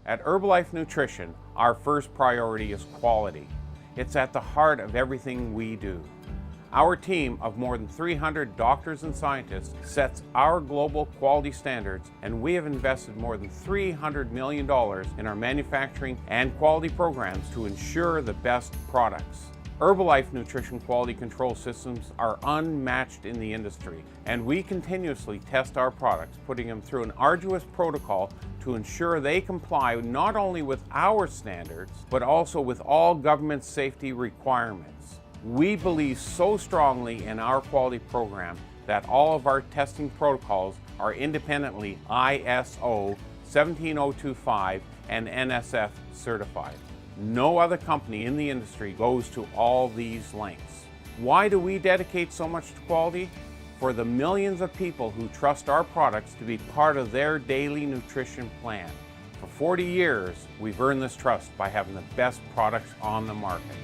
At Herbalife Nutrition, our first priority is quality. It's at the heart of everything we do. Our team of more than 300 doctors and scientists sets our global quality standards, and we have invested more than $300 million in our manufacturing and quality programs to ensure the best products. Herbalife nutrition quality control systems are unmatched in the industry, and we continuously test our products, putting them through an arduous protocol to ensure they comply not only with our standards, but also with all government safety requirements. We believe so strongly in our quality program that all of our testing protocols are independently ISO 17025 and NSF certified. No other company in the industry goes to all these lengths. Why do we dedicate so much to quality? For the millions of people who trust our products to be part of their daily nutrition plan. For 40 years, we've earned this trust by having the best products on the market.